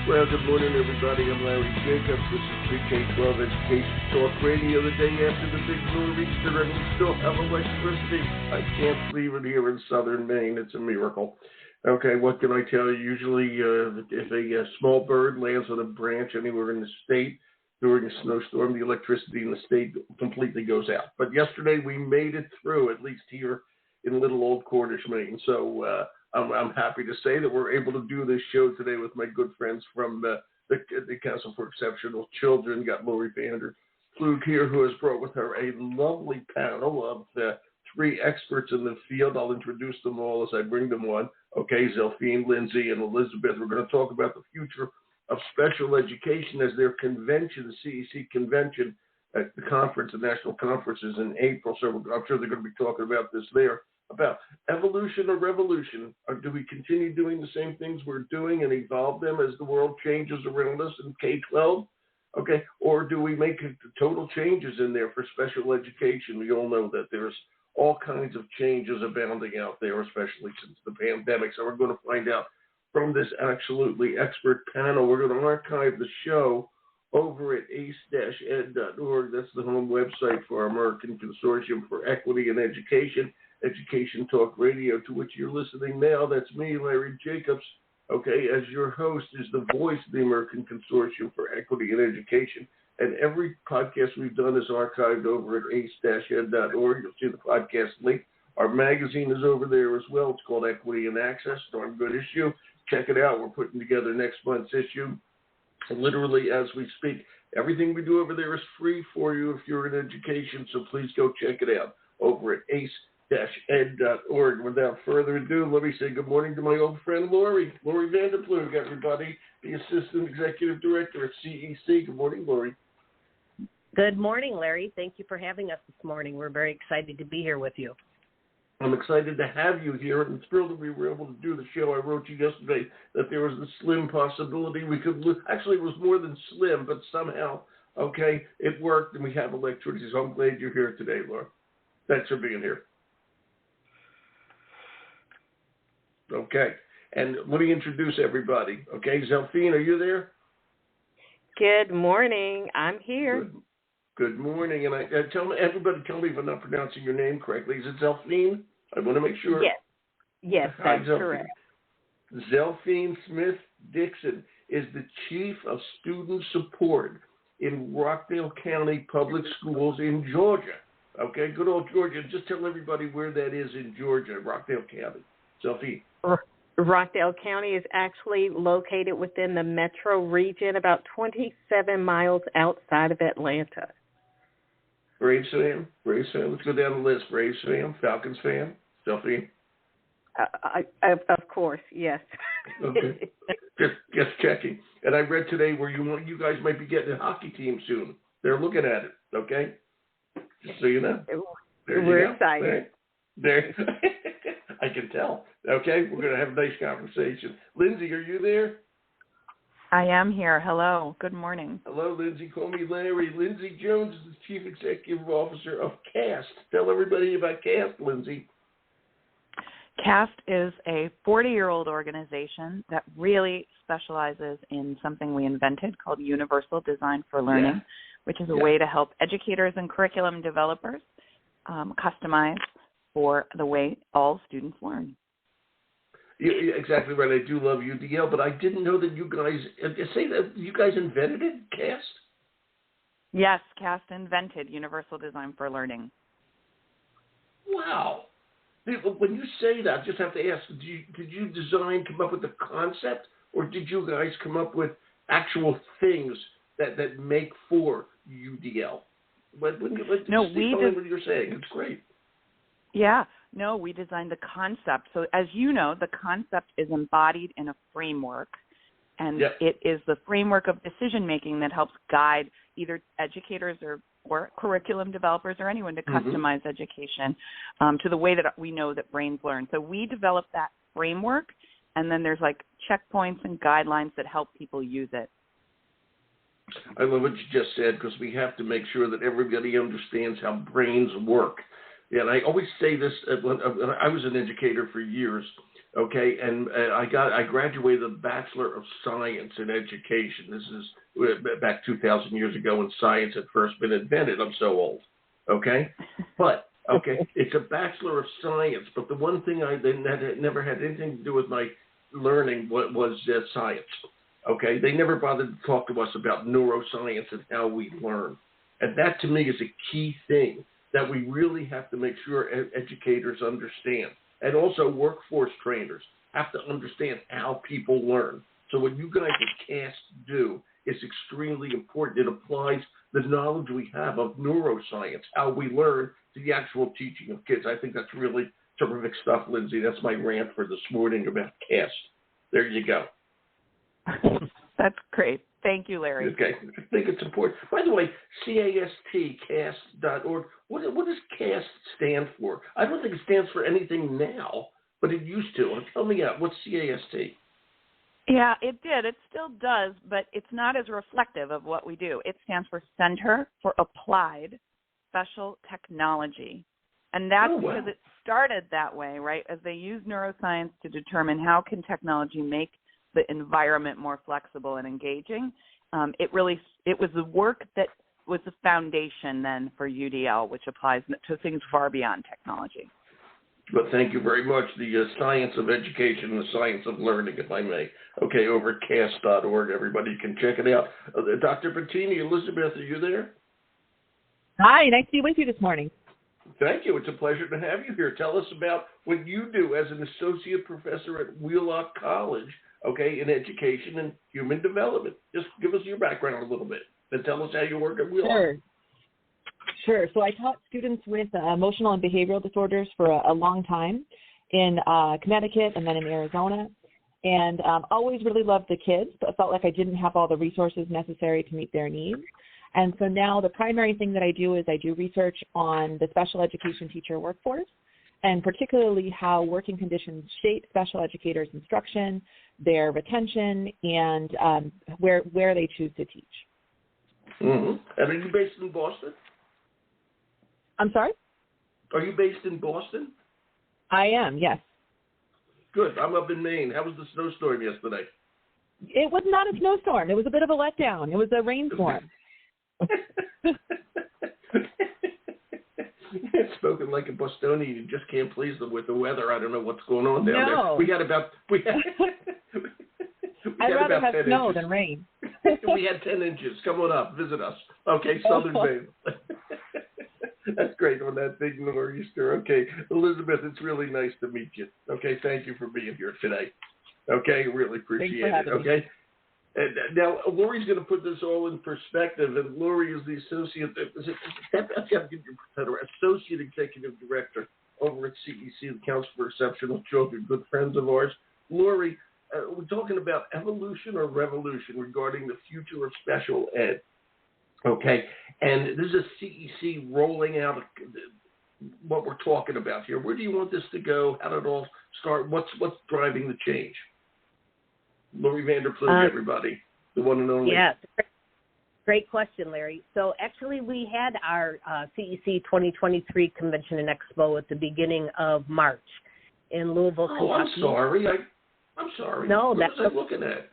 Well, good morning, everybody. I'm Larry Jacobs. This is Pre-K-12 Education Talk Radio the day after the big nor'easter, and we still have electricity. I can't believe it here in southern Maine. It's a miracle. Okay, what can I tell you? Usually, if a small bird lands on a branch anywhere in the state during a snowstorm, the electricity in the state completely goes out. But yesterday, we made it through, at least here in little old Cornish, Maine. So, I'm happy to say that we're able to do this show today with my good friends from the Council for Exceptional Children. Got Laurie VanderPloeg here, who has brought with her a lovely panel of three experts in the field. I'll introduce them all as I bring them on. Okay, Zelphine, Lindsay, and Elizabeth. We're going to talk about the future of special education as their convention, the CEC convention, at the conference, the national conference is in April. So I'm sure they're going to be talking about this there. About evolution or revolution, or do we continue doing the same things we're doing and evolve them as the world changes around us in K-12? Okay, or do we make total changes in there for special education? We all know that there's all kinds of changes abounding out there, especially since the pandemic. So we're going to find out from this absolutely expert panel. We're going to archive the show over at ace-ed.org. That's the home website for our American Consortium for Equity in Education Talk Radio, to which you're listening now. That's me, Larry Jacobs, okay, as your host, is the voice of the American Consortium for Equity in Education. And every podcast we've done is archived over at ace-ed.org. You'll see the podcast link. Our magazine is over there as well. It's called Equity and Access. Darn good issue. Check it out. We're putting together next month's issue. Literally, as we speak, everything we do over there is free for you if you're in education, so please go check it out over at ace-ed.org. Without further ado, let me say good morning to my old friend Laurie VanderPloeg, everybody, the Assistant Executive Director at CEC. Good morning, Laurie. Good morning, Larry. Thank you for having us this morning. We're very excited to be here with you. I'm excited to have you here and thrilled that we were able to do the show. I wrote you yesterday that there was a slim possibility we could actually, it was more than slim, but somehow, okay, it worked and we have electricity. So I'm glad you're here today, Laura. Thanks for being here. Okay, and let me introduce everybody. Okay, Zelphine, are you there? Good morning. I'm here. Good morning, and tell me if I'm not pronouncing your name correctly. Is it Zelphine? I want to make sure. Yes, that's correct. Zelphine Smith-Dixon is the Chief of Student Support in Rockdale County Public Schools in Georgia. Okay, good old Georgia. Just tell everybody where that is in Georgia, Rockdale County. Zelphine. Rockdale County is actually located within the metro region, about 27 miles outside of Atlanta. Braves fan? Let's go down the list. Braves fan? Falcons fan? Zelphine? Of course, yes. Okay. Just checking. And I read today where you guys might be getting a hockey team soon. They're looking at it, okay? Just so you know. We're excited. There. I can tell. Okay, we're going to have a nice conversation. Lindsay, are you there? I am here. Hello. Good morning. Hello, Lindsay. Call me Larry. Lindsay Jones is the Chief Executive Officer of CAST. Tell everybody about CAST, Lindsay. CAST is a 40-year-old organization that really specializes in something we invented called Universal Design for Learning, which is a way to help educators and curriculum developers customize for the way all students learn. Yeah, exactly right. I do love UDL, but I didn't know that you guys invented it, CAST? Yes, CAST invented Universal Design for Learning. Wow. When you say that, I just have to ask, did you come up with the concept, or did you guys come up with actual things that make for UDL? No, we did. What you're saying. It's great. Yeah. No, we designed the concept. So as you know, the concept is embodied in a framework, and it is the framework of decision-making that helps guide either educators or curriculum developers or anyone to customize education to the way that we know that brains learn. So we developed that framework, and then there's like checkpoints and guidelines that help people use it. I love what you just said, because we have to make sure that everybody understands how brains work. Yeah, and I always say this, when I was an educator for years, Okay, and I graduated a Bachelor of Science in Education. This is back 2,000 years ago when science had first been invented. I'm so old. Okay, but it's a Bachelor of Science. But the one thing I never had anything to do with my learning was science. Okay, they never bothered to talk to us about neuroscience and how we learn, and that to me is a key thing that we really have to make sure educators understand. And also workforce trainers have to understand how people learn. So what you guys at CAST do is extremely important. It applies the knowledge we have of neuroscience, how we learn, to the actual teaching of kids. I think that's really terrific stuff, Lindsay. That's my rant for this morning about CAST. There you go. That's great. Thank you, Larry. Okay. I think it's important. By the way, CAST, CAST.org, what does CAST stand for? I don't think it stands for anything now, but it used to. Tell me out. What's CAST? Yeah, it did. It still does, but it's not as reflective of what we do. It stands for Center for Applied Special Technology. And that's because it started that way, right? As they use neuroscience to determine how can technology make the environment more flexible and engaging. It was the work that was the foundation then for UDL, which applies to things far beyond technology. But thank you very much. The science of education and the science of learning, if I may. Okay, over at CAST.org, everybody can check it out. Dr. Bettini, Elizabeth, are you there? Hi, nice to be with you this morning. Thank you. It's a pleasure to have you here. Tell us about what you do as an associate professor at Wheelock College, okay, in education and human development. Just give us your background a little bit and tell us how you work at Wheelock. Sure. So I taught students with emotional and behavioral disorders for a long time in Connecticut and then in Arizona, and always really loved the kids, but felt like I didn't have all the resources necessary to meet their needs. And so now the primary thing that I do is I do research on the special education teacher workforce, and particularly how working conditions shape special educators' instruction, their retention, and where they choose to teach. Mm-hmm. And are you based in Boston? I'm sorry? Are you based in Boston? I am, yes. Good. I'm up in Maine. How was the snowstorm yesterday? It was not a snowstorm. It was a bit of a letdown. It was a rainstorm. Spoken like a Bostonian, you just can't please them with the weather. I don't know what's going on down there. We had I'd rather have snow inches. than rain. We had 10 inches. Come on up, visit us. Okay, Southern Maine. That's great on that big nor'easter. Okay, Elizabeth, it's really nice to meet you. Okay, thank you for being here today. Okay, really appreciate it. Okay. And now, Laurie's going to put this all in perspective, and Laurie is the associate executive director over at CEC, the Council for Exceptional Children, good friends of ours. Laurie, we're talking about evolution or revolution regarding the future of special ed. Okay, and this is CEC rolling out what we're talking about here. Where do you want this to go? How did it all start? What's driving the change? Laurie VanderPloeg, everybody, the one and only. Yes, great question, Larry. So actually we had our CEC 2023 Convention and Expo at the beginning of March in Louisville, Kentucky. I'm sorry. I'm sorry. No, what was I looking at?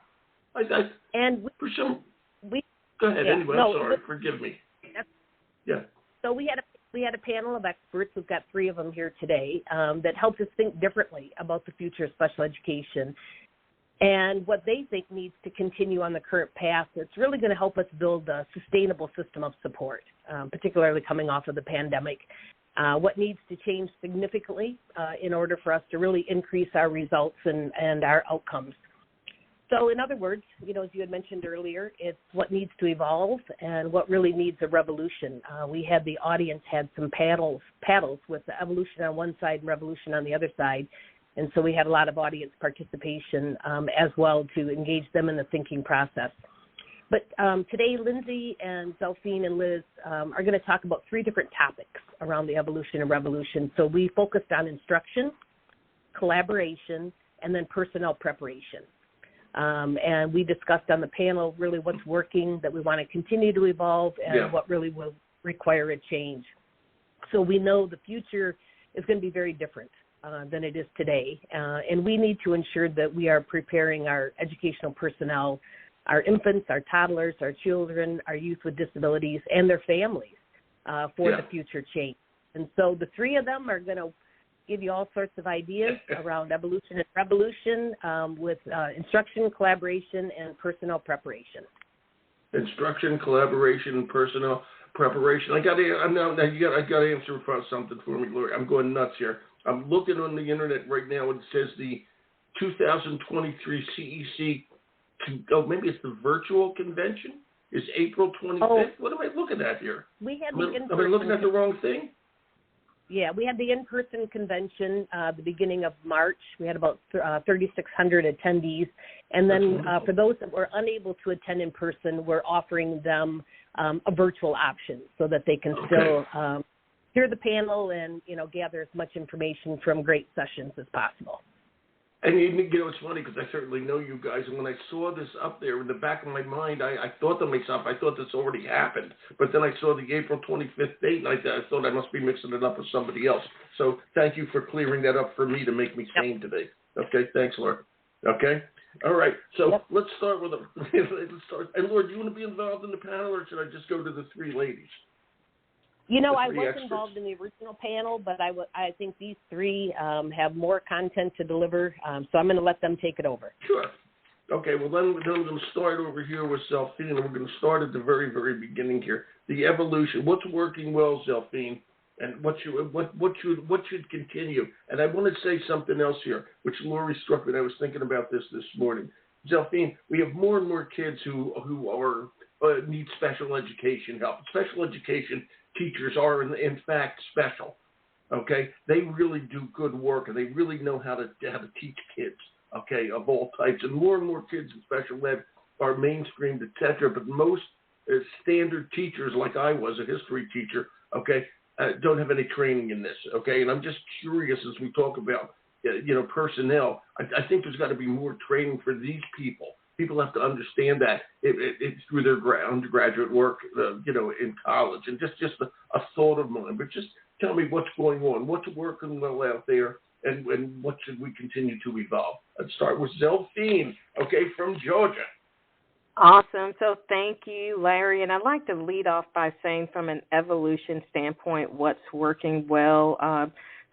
Go ahead. Anyway, I'm sorry. Forgive me. Yeah. So we had a panel of experts. We've got 3 of them here today that helped us think differently about the future of special education and what they think needs to continue on the current path. It's really going to help us build a sustainable system of support, particularly coming off of the pandemic. What needs to change significantly in order for us to really increase our results and our outcomes. So in other words, as you had mentioned earlier, it's what needs to evolve and what really needs a revolution. We had the audience had some paddles with the evolution on one side and revolution on the other side. And so we had a lot of audience participation as well to engage them in the thinking process. But today, Lindsay and Zelphine and Liz are going to talk about 3 different topics around the evolution and revolution. So we focused on instruction, collaboration, and then personnel preparation. And we discussed on the panel really what's working, that we want to continue to evolve, and what really will require a change. So we know the future is going to be very different than it is today. And we need to ensure that we are preparing our educational personnel, our infants, our toddlers, our children, our youth with disabilities, and their families for the future change. And so the three of them are going to give you all sorts of ideas around evolution and revolution with instruction, collaboration, and personnel preparation. Instruction, collaboration, and personnel preparation. I got to answer something for me, Laurie. I'm going nuts here. I'm looking on the internet right now, and it says the 2023 CEC, maybe it's the virtual convention, is April 25th. Oh. What am I looking at here? Am I looking at the wrong thing? Yeah, we had the in-person convention the beginning of March. We had about 3,600 attendees. And then for those that were unable to attend in person, we're offering them a virtual option so that they can still hear the panel and, gather as much information from great sessions as possible. And it's funny because I certainly know you guys. And when I saw this up there in the back of my mind, I thought to myself, I thought this already happened. But then I saw the April 25th date, and I thought I must be mixing it up with somebody else. So thank you for clearing that up for me to make me sane today. Okay, thanks, Laura. Okay, all right. So let's start with And Laura, do you want to be involved in the panel, or should I just go to the three ladies? I was involved in the original panel, but I think these three have more content to deliver, so I'm going to let them take it over. Sure. Okay, well, then we're going to start over here with Zelphine, and we're going to start at the very, very beginning here. The evolution. What's working well, Zelphine, and what should continue? And I want to say something else here, which Laurie struck me, and I was thinking about this morning. Zelphine, we have more and more kids who are need special education help. Special education teachers are, in fact, special, okay? They really do good work, and they really know how to teach kids, okay, of all types. And more kids in special ed are mainstreamed, et cetera, but most standard teachers, like I was, a history teacher, okay, don't have any training in this, okay? And I'm just curious as we talk about, personnel, I think there's got to be more training for these people. People have to understand that it's through their undergraduate work, in college, and just a thought of mine. But just tell me what's going on, what's working well out there, and what should we continue to evolve. Let's start with Zelphine, from Georgia. Awesome. So thank you, Larry. And I'd like to lead off by saying from an evolution standpoint, what's working well.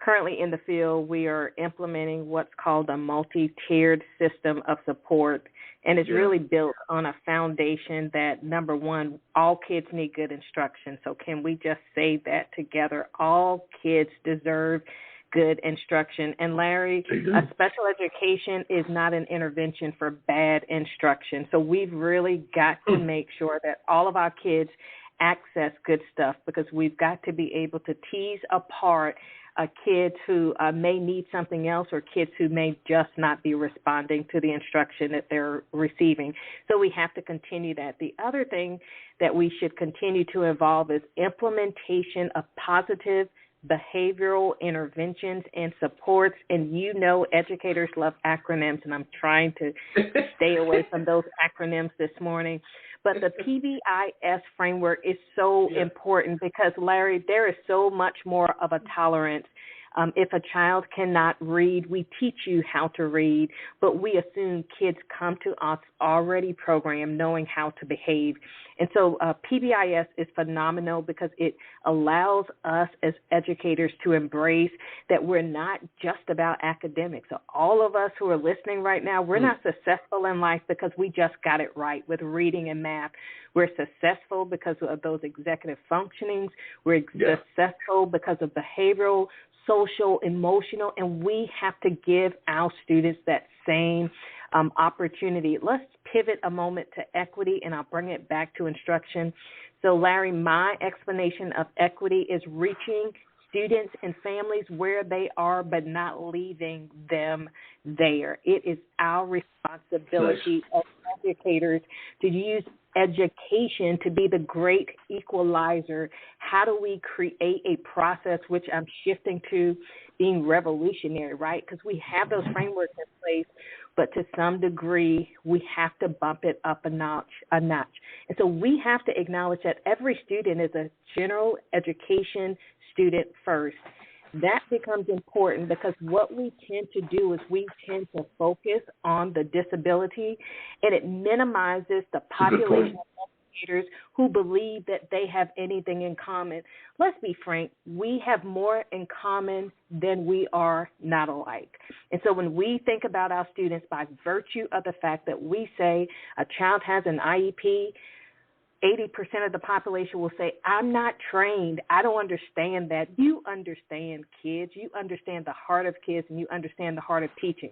Currently in the field, we are implementing what's called a multi-tiered system of support. And it's really built on a foundation that, number one, all kids need good instruction. So can we just say that together? All kids deserve good instruction. And Larry, a special education is not an intervention for bad instruction. So we've really got to make sure that all of our kids access good stuff, because we've got to be able to tease apart kids who may need something else, or kids who may just not be responding to the instruction that they're receiving. So we have to continue that. The other thing that we should continue to evolve is implementation of positive behavioral interventions and supports. And educators love acronyms, and I'm trying to stay away from those acronyms this morning. But the PBIS framework is so important because, Larry, there is so much more of a tolerance. If a child cannot read, we teach you how to read, but we assume kids come to us already programmed, knowing how to behave. And so PBIS is phenomenal because it allows us as educators to embrace that we're not just about academics. So all of us who are listening right now, we're not successful in life because we just got it right with reading and math. We're successful because of those executive functionings. We're successful because of behavioral, social, emotional, and we have to give our students that same opportunity. Let's pivot a moment to equity, and I'll bring it back to instruction. So, Larry, my explanation of equity is reaching students and families where they are, but not leaving them there. It is our responsibility as educators to use education to be the great equalizer. How do we create a process, which I'm shifting to being revolutionary, right? Because we have those frameworks in place, but to some degree, we have to bump it up a notch. And so we have to acknowledge that every student is a general education student first. that becomes important because what we tend to do is we tend to focus on the disability, and it minimizes the population of educators who believe that they have anything in common. Let's be frank, we have more in common than we are not alike. And so when we think about our students by virtue of the fact that we say a child has an IEP, 80% of the population will say, I'm not trained. I don't understand that. You understand kids. You understand the heart of kids, and you understand the heart of teaching.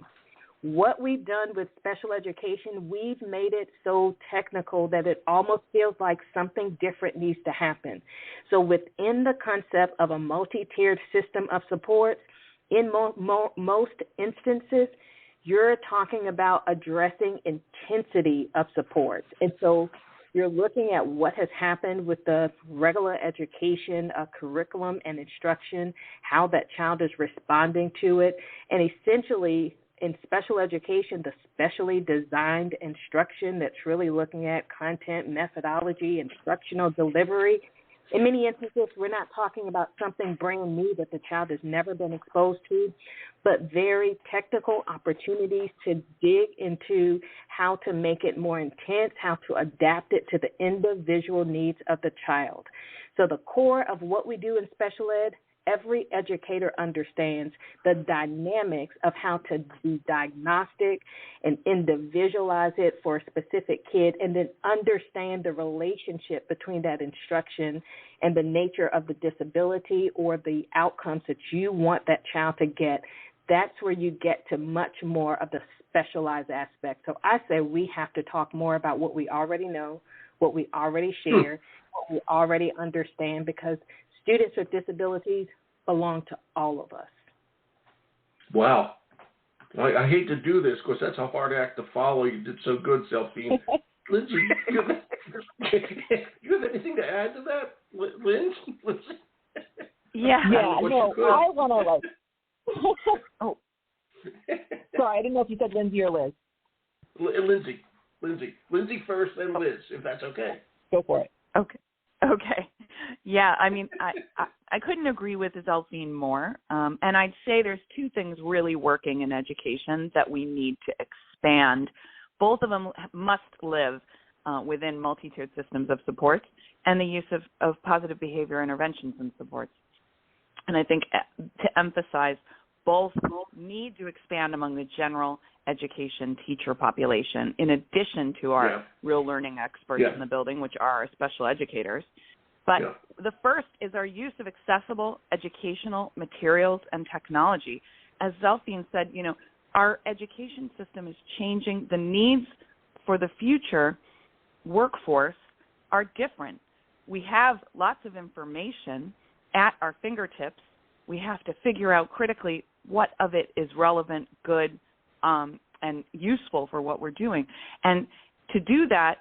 What we've done with special education, we've made it so technical that it almost feels like something different needs to happen. So within the concept of a multi-tiered system of supports, in most instances, you're talking about addressing intensity of supports. And so you're looking at what has happened with the regular education curriculum and instruction, how that child is responding to it, and essentially in special education, the specially designed instruction that's really looking at content, methodology, instructional delivery. In many instances, we're not talking about something brand new that the child has never been exposed to, but very technical opportunities to dig into how to make it more intense, how to adapt it to the individual needs of the child. So the core of what we do in special ed, every educator understands the dynamics of how to be diagnostic and individualize it for a specific kid, and then understand the relationship between that instruction and the nature of the disability or the outcomes that you want that child to get. That's where you get to much more of the specialized aspect. So I say we have to talk more about what we already know, what we already share, what we already understand, because students with disabilities belong to all of us. Wow. I hate to do this because that's a hard act to follow. You did so good, Zelphine. Lindsay, you have anything to add to that, Lindsay? Yeah. I want to oh, sorry, I didn't know if you said Lindsay or Liz. Lindsay first, then Liz, if that's okay. Go for it. Okay. Yeah, I mean, I couldn't agree with Zelphine more. And I'd say there's two things really working in education that we need to expand. Both of them must live within multi-tiered systems of supports and the use of positive behavior interventions and supports. And I think to emphasize, both need to expand among the general education teacher population, in addition to our real learning experts in the building, which are our special educators. But the first is our use of accessible educational materials and technology. As Zelphine said, our education system is changing. The needs for the future workforce are different. We have lots of information at our fingertips. We have to figure out critically what of it is relevant, good, and useful for what we're doing. And to do that,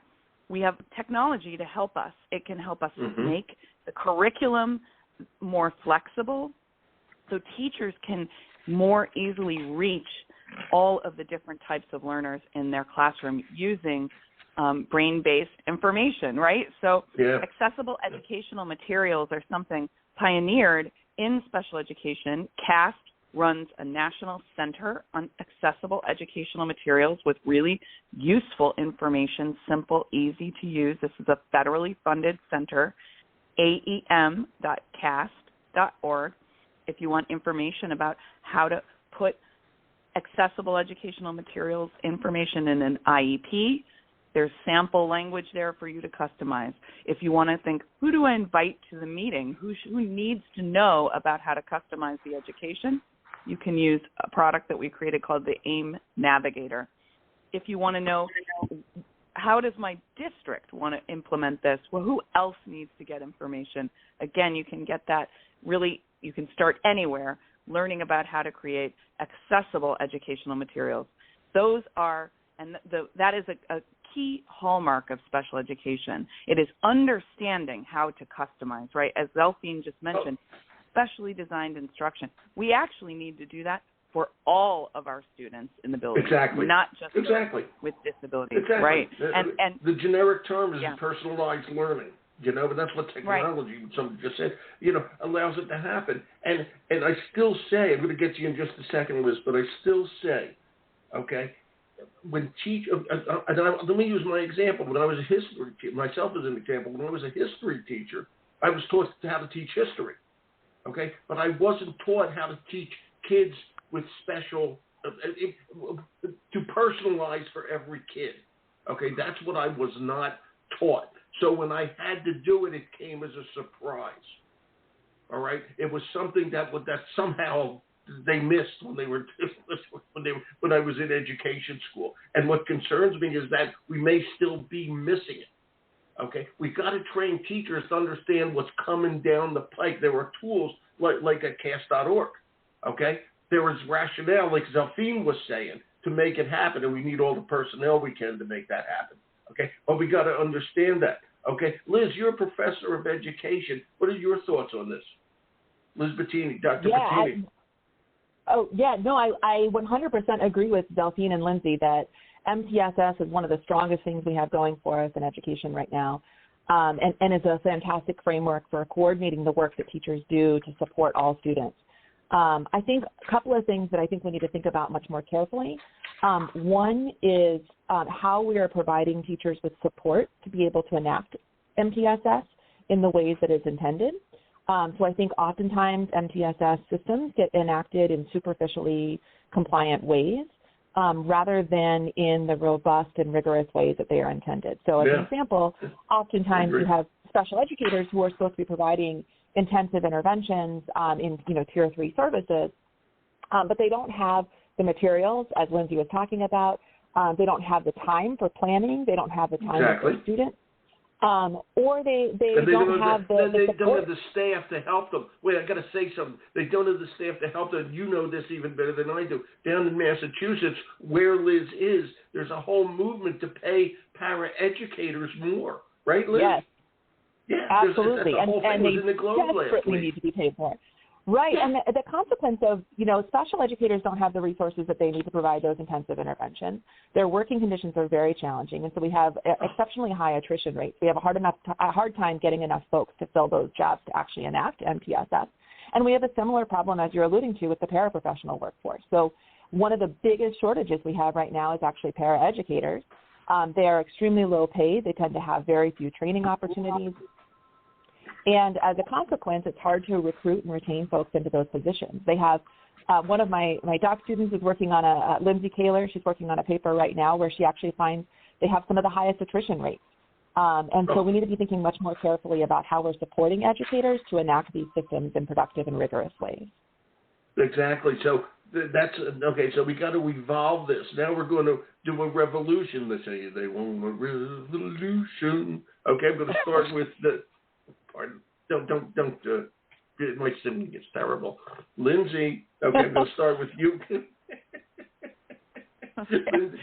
we have technology to help us. It can help us make the curriculum more flexible so teachers can more easily reach all of the different types of learners in their classroom using brain-based information, right? So accessible educational materials are something pioneered in special education. CAST runs a national center on accessible educational materials with really useful information, simple, easy to use. This is a federally funded center, aem.cast.org. If you want information about how to put accessible educational materials information in an IEP, there's sample language there for you to customize. If you want to think, who do I invite to the meeting? Who needs to know about how to customize the education? You can use a product that we created called the AIM Navigator. If you want to know, how does my district want to implement this? Well, who else needs to get information? Again, you can get that really, you can start anywhere learning about how to create accessible educational materials. Those are, and that is a key hallmark of special education. It is understanding how to customize, right? As Zelphine just mentioned, specially designed instruction. We actually need to do that for all of our students in the building, not just with disabilities, right? And the generic term is personalized learning. You know, and that's what technology, somebody just said, you know, allows it to happen. And I still say, I'm going to get to you in just a second, Liz, but I still say, okay, when let me use my example. When I was a history teacher, myself as an example, when I was a history teacher, I was taught how to teach history, okay? But I wasn't taught how to teach kids with special, to personalize for every kid, okay? That's what I was not taught. So when I had to do it, it came as a surprise, all right? It was something that somehow they missed when I was in education school. And what concerns me is that we may still be missing it. Okay, we got to train teachers to understand what's coming down the pike. There are tools like at cast.org. Okay, there is rationale, like Zelphine was saying, to make it happen, and we need all the personnel we can to make that happen. Okay, but we got to understand that. Okay, Liz, you're a professor of education. What are your thoughts on this, Liz Bettini, Dr. Bettini? I 100% agree with Zelphine and Lindsay that MTSS is one of the strongest things we have going for us in education right now, and is a fantastic framework for coordinating the work that teachers do to support all students. I think a couple of things that I think we need to think about much more carefully. One is how we are providing teachers with support to be able to enact MTSS in the ways that it's intended. So I think oftentimes MTSS systems get enacted in superficially compliant ways rather than in the robust and rigorous ways that they are intended. So as an example, oftentimes you have special educators who are supposed to be providing intensive interventions in Tier 3 services, but they don't have the materials, as Lindsay was talking about. They don't have the time for planning. They don't have the time for students. Or they don't have the support. Don't have the staff to help them. Wait, I got to say something. They don't have the staff to help them. You know this even better than I do. Down in Massachusetts, where Liz is, there's a whole movement to pay para-educators more. Right, Liz? Yes. Yeah, absolutely. And they in the Globe desperately need to be paid more. Right, and the consequence of, special educators don't have the resources that they need to provide those intensive interventions. Their working conditions are very challenging, and so we have exceptionally high attrition rates. We have a hard time getting enough folks to fill those jobs to actually enact MTSS. And we have a similar problem, as you're alluding to, with the paraprofessional workforce. So one of the biggest shortages we have right now is actually paraeducators. They are extremely low paid. They tend to have very few training opportunities. And as a consequence, it's hard to recruit and retain folks into those positions. They have one of my doc students is working on Lindsay Kaler. She's working on a paper right now where she actually finds they have some of the highest attrition rates. And so we need to be thinking much more carefully about how we're supporting educators to enact these systems in productive and rigorous ways. Exactly. So that's okay. So we got to evolve this. Now we're going to do a revolution. They want a revolution. Okay, I'm going to start with the. Pardon. Don't. My singing gets terrible. Lindsay. Okay, I'm going to start with you. Lindsay,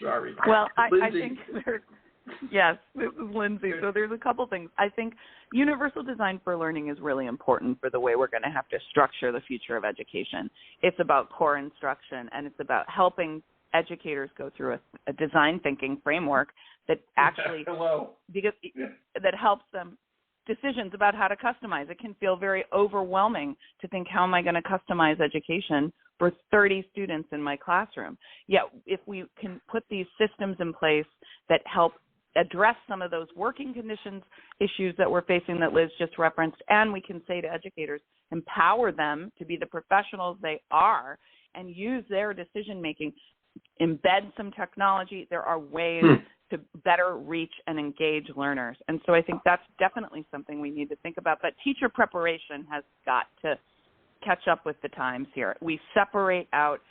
sorry. Well, I think yes, this is Lindsay. So there's a couple things. I think universal design for learning is really important for the way we're going to have to structure the future of education. It's about core instruction, and it's about helping educators go through a design thinking framework that actually that helps them decisions about how to customize. It can feel very overwhelming to think, how am I going to customize education for 30 students in my classroom? Yet if we can put these systems in place that help address some of those working conditions issues that we're facing that Liz just referenced, and we can say to educators, empower them to be the professionals they are and use their decision making, embed some technology. There are ways to better reach and engage learners. And so I think that's definitely something we need to think about. But teacher preparation has got to catch up with the times here. We separate out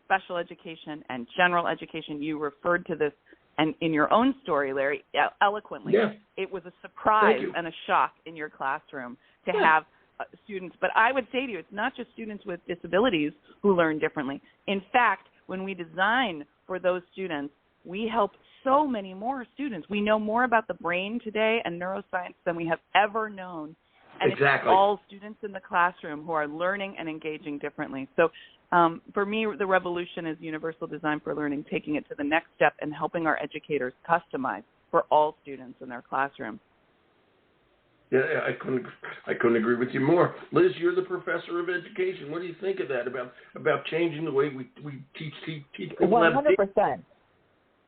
special education and general education. You referred to this and in your own story, Larry, eloquently. Yeah. It was a surprise and a shock in your classroom to have students. But I would say to you, it's not just students with disabilities who learn differently. In fact, when we design for those students, we help so many more students. We know more about the brain today and neuroscience than we have ever known. And it's all students in the classroom who are learning and engaging differently. So for me, the revolution is universal design for learning, taking it to the next step and helping our educators customize for all students in their classroom. Yeah, I couldn't agree with you more. Liz, you're the professor of education. What do you think of that, about changing the way we teach people? 100%.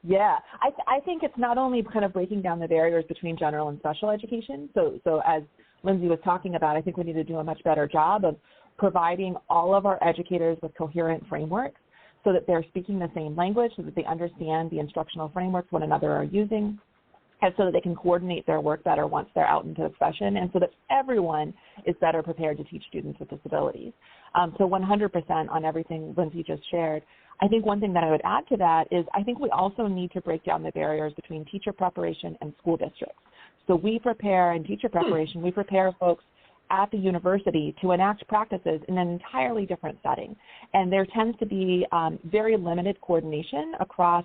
Yeah, I think it's not only kind of breaking down the barriers between general and special education. So as Lindsay was talking about, I think we need to do a much better job of providing all of our educators with coherent frameworks so that they're speaking the same language, so that they understand the instructional frameworks one another are using, and so that they can coordinate their work better once they're out into the session, and so that everyone is better prepared to teach students with disabilities. So 100% on everything Lindsay just shared. I think one thing that I would add to that is I think we also need to break down the barriers between teacher preparation and school districts. So we prepare, in teacher preparation, we prepare folks at the university to enact practices in an entirely different setting. And there tends to be very limited coordination across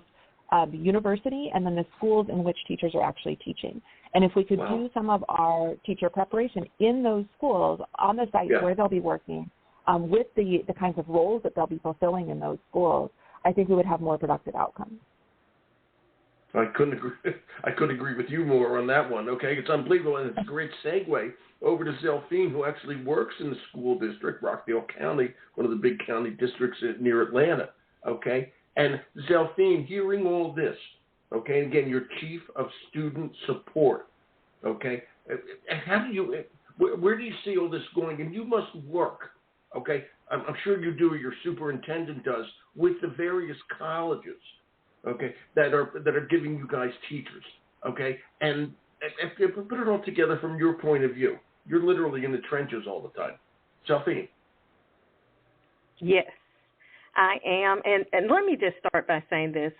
the university and then the schools in which teachers are actually teaching. And if we could do some of our teacher preparation in those schools on the sites where they'll be working with the kinds of roles that they'll be fulfilling in those schools, I think we would have more productive outcomes. I couldn't agree with you more on that one. Okay, it's unbelievable, and it's a great segue over to Zelphine, who actually works in the school district, Rockdale County, one of the big county districts near Atlanta. Okay, and Zelphine, hearing all this, okay, and again, you're chief of student support. Okay, how do you, where do you see all this going? And you must work. Okay, I'm sure you do, or your superintendent does, with the various colleges, okay, that are giving you guys teachers, okay? And if you put it all together from your point of view, you're literally in the trenches all the time. Zelphine. Yes, I am. And let me just start by saying this,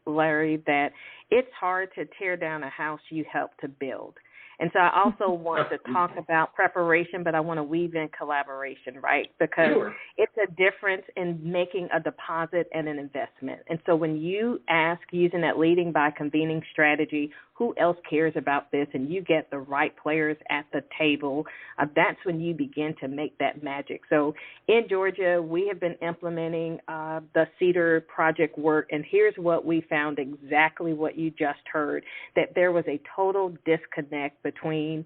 Larry, that it's hard to tear down a house you helped to build. And so I also want to talk about preparation, but I want to weave in collaboration, right? Because it's a difference in making a deposit and an investment. And so when you ask, using that leading by convening strategy, who else cares about this, and you get the right players at the table, that's when you begin to make that magic. So in Georgia, we have been implementing the CEDAR project work, and here's what we found, exactly what you just heard, that there was a total disconnect between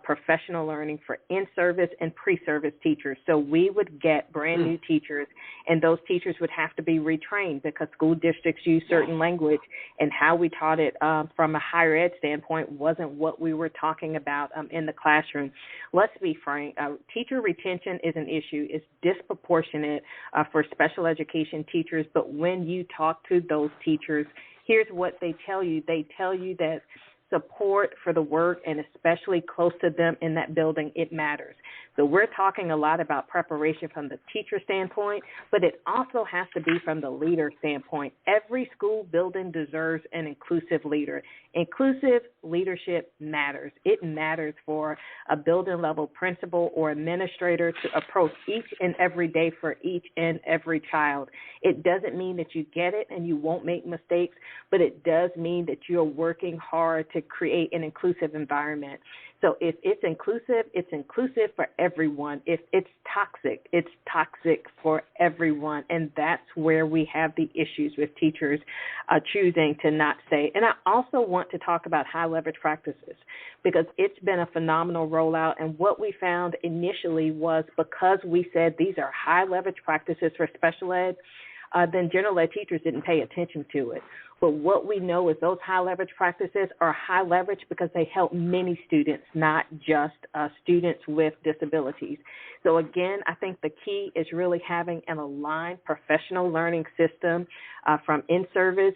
professional learning for in-service and pre-service teachers. So we would get brand new teachers, and those teachers would have to be retrained because school districts use certain language, and how we taught it from a higher ed standpoint wasn't what we were talking about in the classroom. Let's be frank, teacher retention is an issue. It's disproportionate for special education teachers, but when you talk to those teachers, here's what they tell you. They tell you that support for the work, and especially close to them in that building, it matters. So we're talking a lot about preparation from the teacher standpoint, but it also has to be from the leader standpoint. Every school building deserves an inclusive leader. Inclusive leadership matters. It matters for a building level principal or administrator to approach each and every day for each and every child. It doesn't mean that you get it and you won't make mistakes, but it does mean that you're working hard to create an inclusive environment. So if it's inclusive for everyone. If it's toxic for everyone. And that's where we have the issues with teachers choosing to not stay. And I also want to talk about high leverage practices, because it's been a phenomenal rollout. And what we found initially was, because we said these are high leverage practices for special ed, then general ed teachers didn't pay attention to it. But what we know is those high leverage practices are high leverage because they help many students, not just students with disabilities. So again, I think the key is really having an aligned professional learning system from in-service,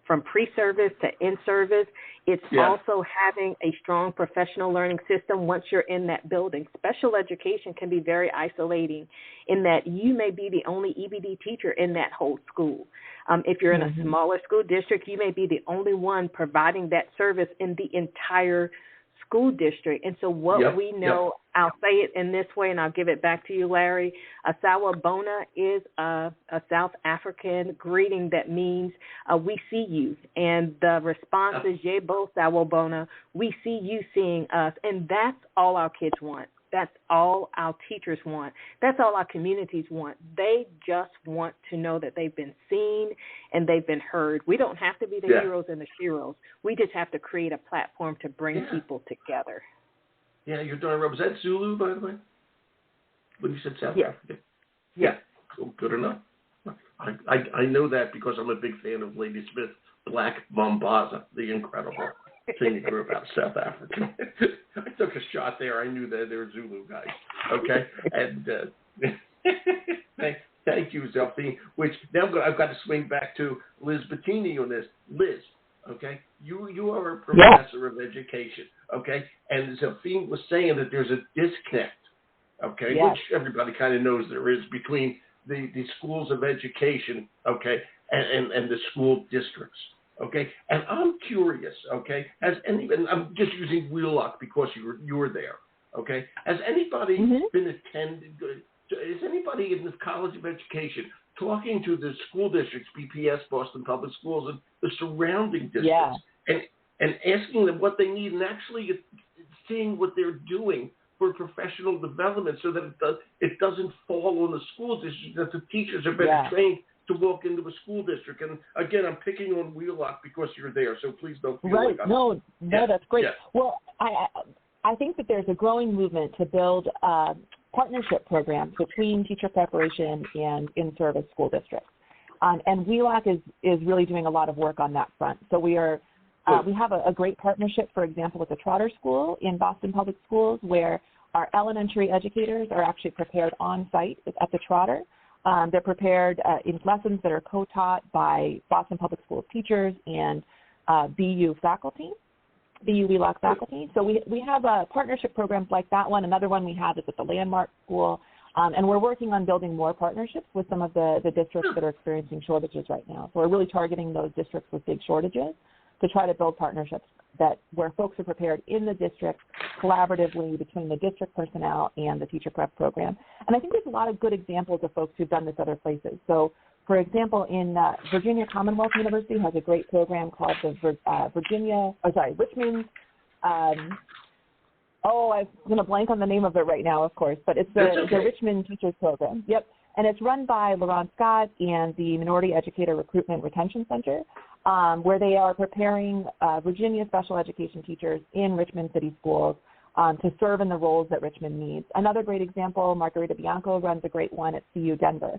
from pre-service to in-service. It's also having a strong professional learning system once you're in that building. Special education can be very isolating in that you may be the only EBD teacher in that whole school. If you're in a smaller school district, you may be the only one providing that service in the entire school district. And so what we know, I'll say it in this way, and I'll give it back to you, Larry. A sawubona is a South African greeting that means we see you. And the response is yebo sawubona, we see you seeing us. And that's all our kids want. That's all our teachers want. That's all our communities want. They just want to know that they've been seen and they've been heard. We don't have to be the heroes and the sheroes. We just have to create a platform to bring people together. Yeah, you're darn right. Was that Zulu, by the way? When you said South Africa? Yeah. Cool. Good enough. I know that because I'm a big fan of Lady Smith, Black Mambaza, the incredible singing group out of South Africa. I took a shot there. I knew that they were Zulu guys. Okay? And thank you, Zelphine. Which now I've got to swing back to Liz Bettini on this. Liz, okay? You are a professor of education, okay? And Zelphine was saying that there's a disconnect, okay, which everybody kind of knows there is between the schools of education, okay, and the school districts, okay? And I'm curious, okay, I'm just using Wheelock because you were there, okay? Has anybody been attended? Is anybody in the College of Education talking to the school districts, BPS, Boston Public Schools, and the surrounding districts, and asking them what they need, and actually seeing what they're doing for professional development, so that it doesn't fall on the school district, that the teachers are better trained to walk into a school district? And again, I'm picking on Wheelock because you're there, so please don't feel like I'm... No, that's great. Yeah. Well, I think that there's a growing movement to build partnership programs between teacher preparation and in-service school districts. And Wheelock is really doing a lot of work on that front. So we are... we have a great partnership, for example, with the Trotter School in Boston Public Schools, where our elementary educators are actually prepared on site at the Trotter. They're prepared in lessons that are co-taught by Boston Public Schools teachers and BU faculty, BU Wheelock faculty. So we have partnership programs like that one. Another one we have is at the Landmark School. And we're working on building more partnerships with some of the districts that are experiencing shortages right now. So we're really targeting those districts with big shortages to try to build partnerships where folks are prepared in the district collaboratively between the district personnel and the teacher prep program. And I think there's a lot of good examples of folks who've done this other places. So, for example, in Virginia Commonwealth University has a great program called the Richmond. I'm going to blank on the name of it right now, of course, but it's the Richmond Teachers Program. Yep. And it's run by Laurent Scott and the Minority Educator Recruitment Retention Center, where they are preparing Virginia special education teachers in Richmond City schools to serve in the roles that Richmond needs. Another great example, Margarita Bianco runs a great one at CU Denver,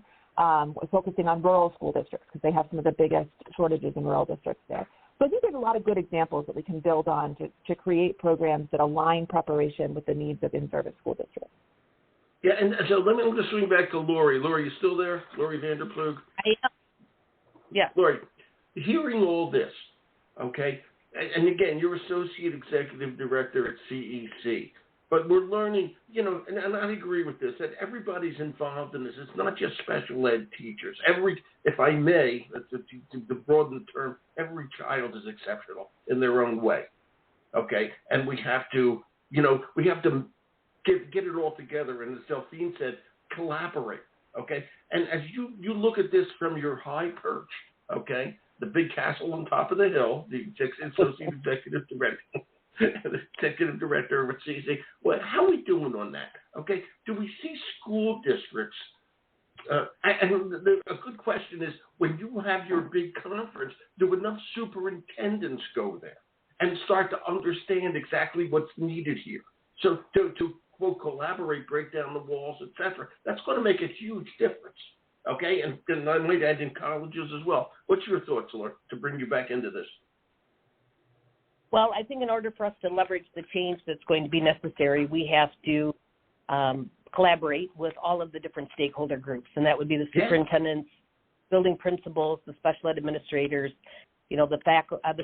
focusing on rural school districts because they have some of the biggest shortages in rural districts there. So I think there's a lot of good examples that we can build on to create programs that align preparation with the needs of in-service school districts. Yeah, and so let me just swing back to Laurie. Laurie, you still there? Laurie VanderPloeg? I am. Yeah. Laurie, hearing all this, okay, and again, you're Associate Executive Director at CEC, but we're learning, and I agree with this, that everybody's involved in this. It's not just special ed teachers. If I may, to broaden the term, every child is exceptional in their own way, okay? And we have to get it all together, and as Zelphine said, collaborate, okay? And as you look at this from your high perch, okay, the big castle on top of the hill, the Associate Executive Director of CEC, well, how are we doing on that, okay? Do we see school districts, and a good question is, when you have your big conference, do enough superintendents go there and start to understand exactly what's needed here? So to quote, collaborate, break down the walls, etc. That's going to make a huge difference, okay? And I might add in colleges as well. What's your thoughts, Laura, to bring you back into this? Well, I think in order for us to leverage the change that's going to be necessary, we have to collaborate with all of the different stakeholder groups, and that would be the superintendents, building principals, the special ed administrators, the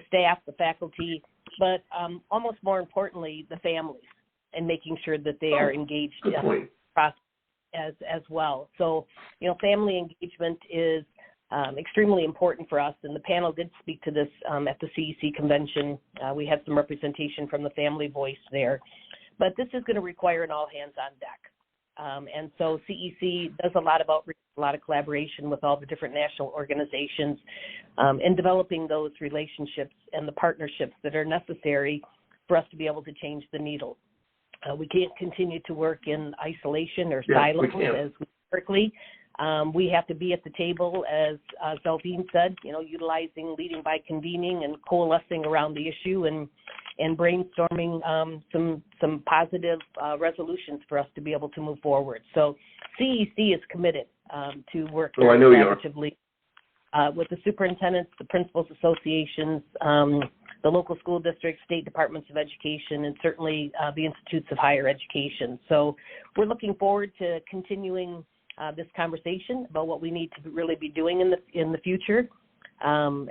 staff, the faculty, but almost more importantly, the families, and making sure that they are engaged in the process as well. So, family engagement is extremely important for us, and the panel did speak to this at the CEC convention. We had some representation from the family voice there, but this is going to require an all hands on deck. And so CEC does a lot of outreach, a lot of collaboration with all the different national organizations in developing those relationships and the partnerships that are necessary for us to be able to change the needle. We can't continue to work in isolation or Yeah, silos we can't. as we historically. We have to be at the table, as Zelphine said, utilizing leading by convening and coalescing around the issue and brainstorming some positive resolutions for us to be able to move forward. So CEC is committed to work collaboratively with the superintendents, the principals associations, the local school districts, state departments of education, and certainly the institutes of higher education. So we're looking forward to continuing this conversation about what we need to really be doing in the future. And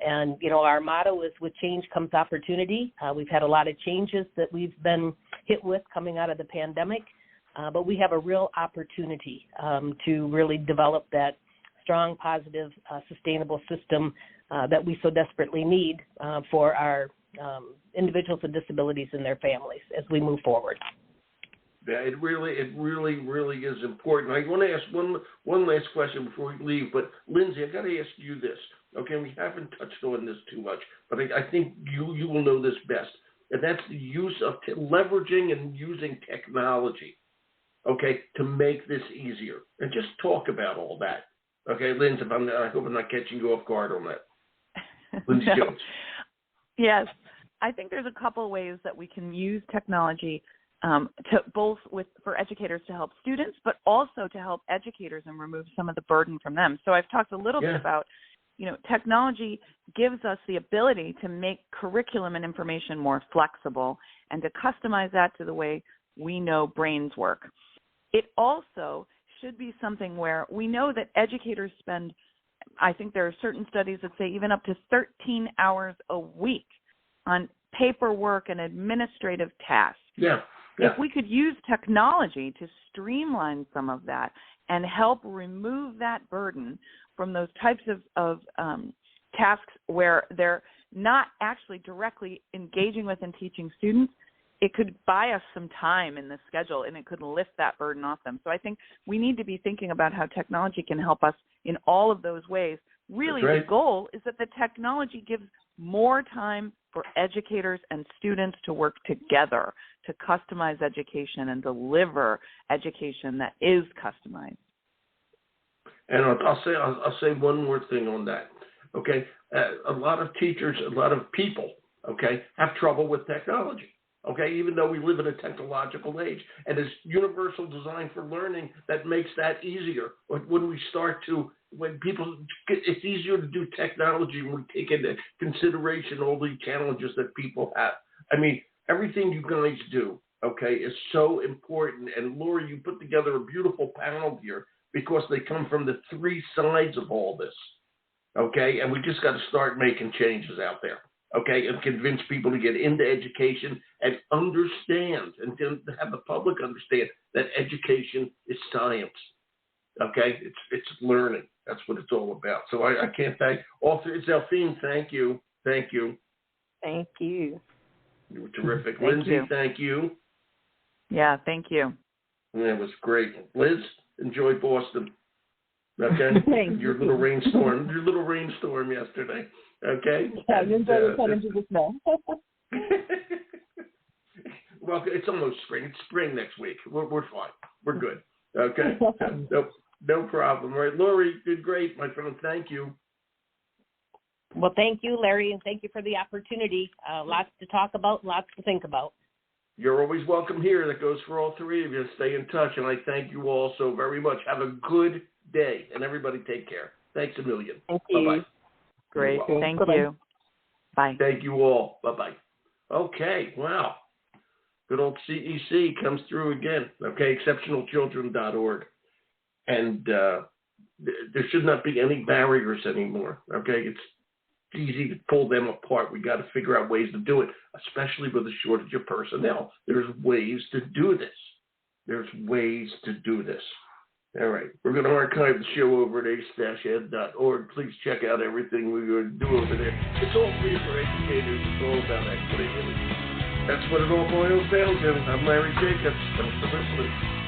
our motto is, with change comes opportunity. We've had a lot of changes that we've been hit with coming out of the pandemic, but we have a real opportunity to really develop that strong, positive, sustainable system that we so desperately need for our individuals with disabilities and their families as we move forward. Yeah, it really is important. I want to ask one last question before we leave, but Lindsay, I got to ask you this. Okay, we haven't touched on this too much, but I think you will know this best, and that's the use of leveraging and using technology, okay, to make this easier. And just talk about all that. Okay, Lindsay, I hope I'm not catching you off guard on that. Lindsay Jones. Yes, I think there's a couple ways that we can use technology to both for educators to help students, but also to help educators and remove some of the burden from them. So I've talked a little bit about, technology gives us the ability to make curriculum and information more flexible and to customize that to the way we know brains work. It also should be something where we know that educators spend, I think there are certain studies that say even up to 13 hours a week on paperwork and administrative tasks. Yeah. If we could use technology to streamline some of that and help remove that burden from those types of tasks where they're not actually directly engaging with and teaching students, it could buy us some time in the schedule and it could lift that burden off them. So I think we need to be thinking about how technology can help us in all of those ways. Really, the goal is that the technology gives more time for educators and students to work together to customize education and deliver education that is customized. And I'll say one more thing on that. Okay, a lot of teachers, a lot of people, okay, have trouble with technology. Okay, even though we live in a technological age, and it's universal design for learning that makes that easier. When people, it's easier to do technology when we take into consideration all the challenges that people have. I mean, everything you guys do, okay, is so important. And Laurie, you put together a beautiful panel here because they come from the three sides of all this, okay? And we just got to start making changes out there, okay, and convince people to get into education and understand and to have the public understand that education is science, okay? It's learning. That's what it's all about. So I can't thank all three. Zelphine, thank you. Thank you. Thank you. You were terrific. Lindsay, thank you. Yeah, thank you. That was great. Liz, enjoy Boston. Okay? Your little rainstorm yesterday. Okay? Yeah, you enjoy the sun into the snow. Well, it's almost spring. It's spring next week. We're fine. We're good. Okay? No problem. All right, Laurie, did great, my friend. Thank you. Well, thank you, Larry, and thank you for the opportunity. Lots to talk about, lots to think about. You're always welcome here. That goes for all three of you. Stay in touch, and I thank you all so very much. Have a good day, and everybody take care. Thanks a million. Thank you. Bye-bye. Great. Thank you. Bye. Thank you all. Bye-bye. Okay, wow. Good old CEC comes through again. Okay, exceptionalchildren.org. And there should not be any barriers anymore. Okay, it's easy to pull them apart. We got to figure out ways to do it, especially with a shortage of personnel. There's ways to do this. All right, we're going to archive the show over at ace-ed.org. Please check out everything we're going to do over there. It's all free for educators. It's all about equity. And that's what it all boils down to. I'm Larry Jacobs. Thanks for listening.